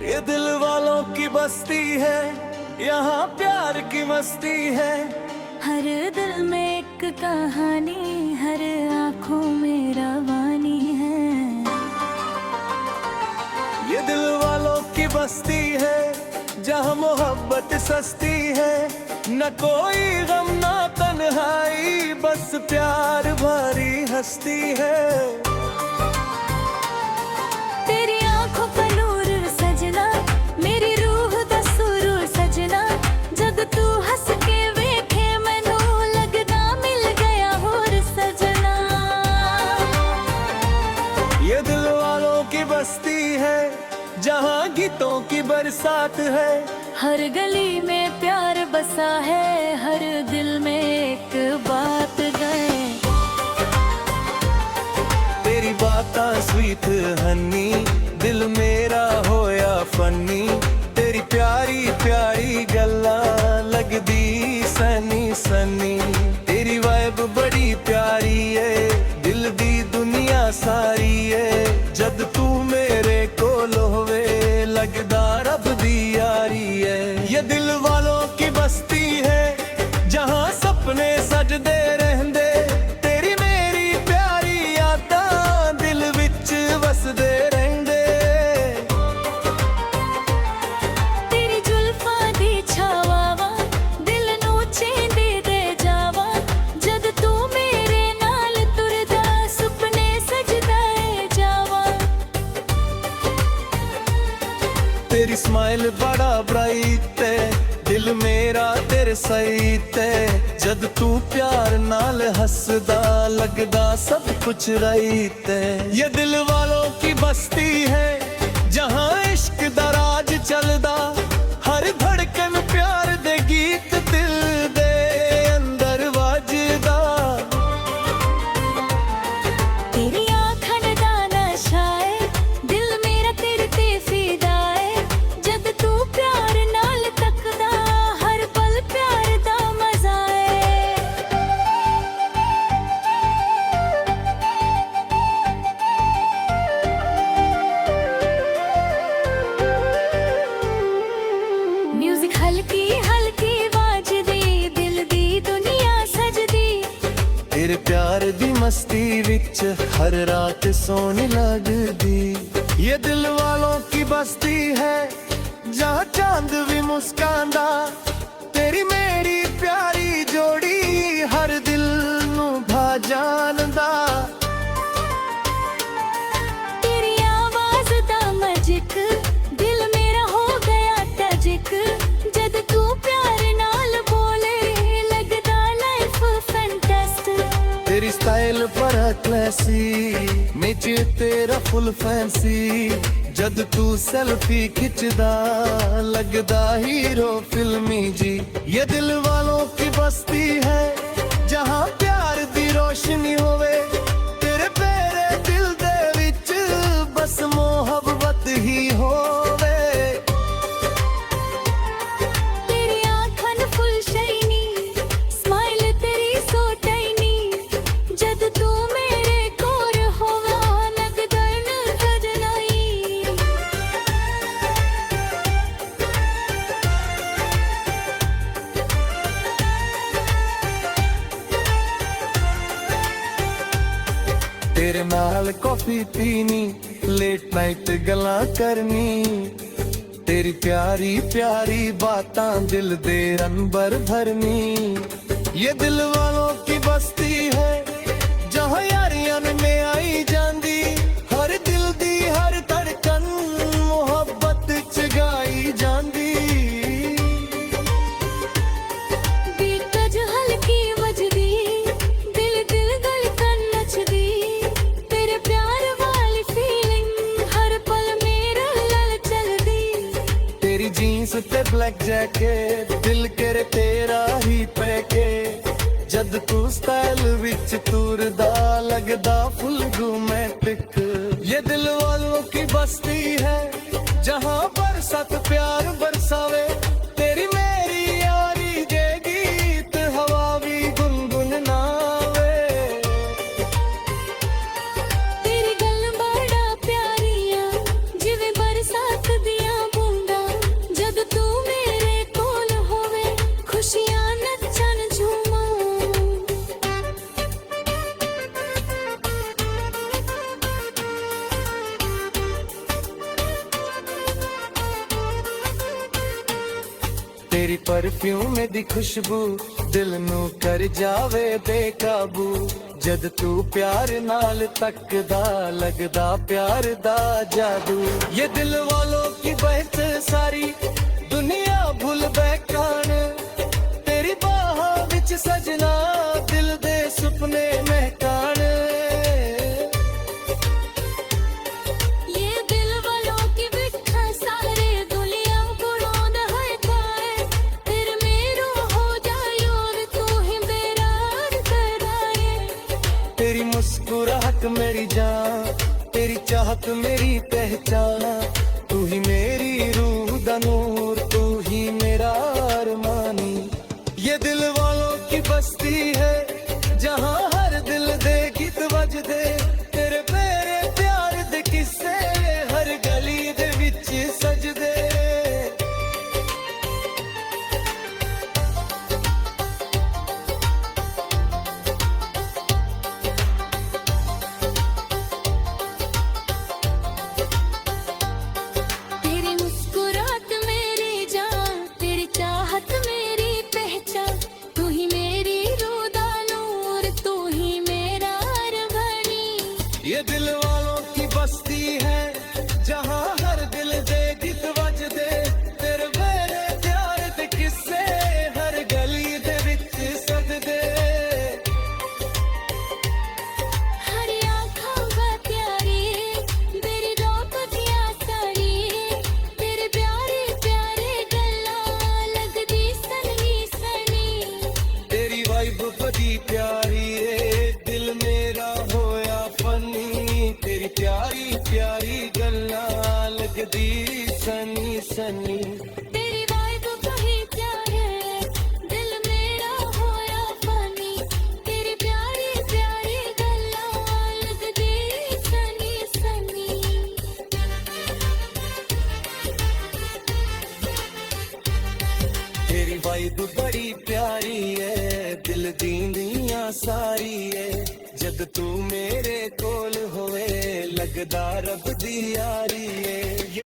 ये दिल वालों की बस्ती है, यहाँ प्यार की मस्ती है। हर दिल में एक कहानी, हर आँखों में रवानी है। ये दिल वालों की बस्ती है, जहाँ मोहब्बत सस्ती है। न कोई गम ना तन्हाई, बस प्यार भरी हस्ती है। तेरी आँखों का नूर सजना, मेरी रूह दा सुरूर सजना। जद तू हंस के वेखे मैनू लगदा मिल गया होर सजना। ये दिल वालों की बस्ती है, जहाँ गीतों की बरसात है। हर गली में प्यार बसा है, हर दिल में एक बात गए। तेरी बातां स्वीट हनी, दिल मेरा होया फनी। तेरी प्यारी प्यारी गल्ला लगदी सनी सनी। तेरी वाइब बड़ी प्यारी है, दिल दी दुनिया सारी है। जद तू मेरे कोल होवे लगदा रब दी यारी है। ये दिल वालों की बस्ती है, जहाँ सपने सजदे रहंदे। तेरी मेरी प्यारी यादां दिल विच वसदे रहंदे। तेरी जुल्फां दी छावां दिल नू चेंदे दे जावा। जद तू मेरे नाल तुरदा सुपने सजदा ए जावा। तेरी स्माइल बड़ा ब्राइट है, दिल मेरा तेरे सईत है। जद तू प्यार नाल हसदा लगदा सब कुछ राइट है। ये दिल वालों की बस्ती है, जहाँ इश्क दा राज चलदा। हर धड़कन प्यार दे गीत दिल दे अंदर वाजदा। तेरी आँखन दा नशा है, दिल मेरा तेरे ते फिदा है। जद तू प्यार नाल तकदा, हर पल प्यार दा मजा है। म्यूजिक हल्की हल्की वाजदी, दिल दी दुनिया सजदी। तेरे प्यार दी मस्ती विच हर रात सोनी लगदी। ये दिल वालों की बस्ती है, जहाँ चांद भी मुस्कांदा। तेरी मेरी प्यारी जोड़ी हर दिल नू भा जानदा। तेरी आवाज दा मजिक, दिल मेरा हो गया टजिक। जद तू प्यार नाल बोले लगदा लाइफ फैंटास्टिक। तेरी स्टाइल पर क्लासी, नीचे तेरा फुल फैंसी। जद तू सेल्फी खिंचदा लगदा हीरो फिल्मी जी। ये दिल वालों की बस्ती है, जहाँ प्यार दी रोशनी होवे। तेरे पेरे दिल दे विच बस मोहब्बत ही होवे। तेरी आँखन फुल शाइनी, स्माइल तेरी सो टाइनी। जद तू मेरे कोल होवा लगदा न सजनाई। तेरे नाल कॉफी पीनी, लेट नाइट गल्लां करनी। तेरी प्यारी प्यारी बातां दिल दे अंबर भरनी। ये दिल वालों की बस्ती है, जहाँ यारियां में आई जांदी। हर दिल दी हर धड़कन मोहब्बत च गाई जांदी। बीट जो हल्की वजदी, दिल दिल धड़कन नचदी। तेरे प्यार वाली फीलिंग हर पल मेरा लल चलदी। तेरी जीन्स ते ब्लैक जैकेट, दिल करे तेरा ही पैके। जद तू स्टाइल विच तुरदा लगदा फुल रोमांटिक। ये दिल वालों की बस्ती है, जहाँ बरसात प्यार बरसावे। तेरी मेरी यारी जे गीत हवा भी गुनगुनावे। तेरी गल बड़ा प्यारियां, जिवें बरसात दियां तेरी परफ्यूम दी खुशबू दिल नू कर जावे बेकाबू जद तू प्यार नाल तकदा लगदा प्यार दा जादू ये दिल वालों की बहस सारी दुनिया भूल बहकान तेरी बाहों विच सजना दिल दे सुपने महकान ये दिल वालों की बिखा सारे दुनिया बुलांद है काए तेरे मेरो हो जायो वे तू ही मेरा कराए तेरी मुस्कुराहट मेरी जान तेरी चाहत मेरी पहचान तू ही मेरी रूह दा नूर तू ही मेरा अरमानी ये दिल वालों की बस्ती है जहाँ हर दिल दे गीत बजदे तेरे मेरे प्यार दे किस्से हर गली दे विच सजदे तेरी मुस्कुराहट मेरी जान तेरी चाहत मेरी पहचान तू ही मेरी रूह दा नूर तू ही मेरा अरमानी ये दिल वालों की बस्ती है जहाँ हर दिल दे गीत बजदे तेरे मेरे प्यार दे किस्से हर गली दे विच सजदे हर आँखों का प्यारी मेरी रोक दिया सारी तेरे प्यारे प्यारे गल्ला लगदी सनी सनी तेरी वाइब बड़ी प्यारी है दिल मेरा होया फनी तेरी प्यारी प्यारी गल्ला लगदी सनी सनी तेरी वाइब बड़ी प्यारे दिल मेरा होया फनी तेरी प्यारी प्यारी गल्ला लगदी सनी सनी तेरी वाइब बड़ी प्यारी है दिल दींदियां सारी है जद तू मेरे कोल होवे लगदा रब दी यारी है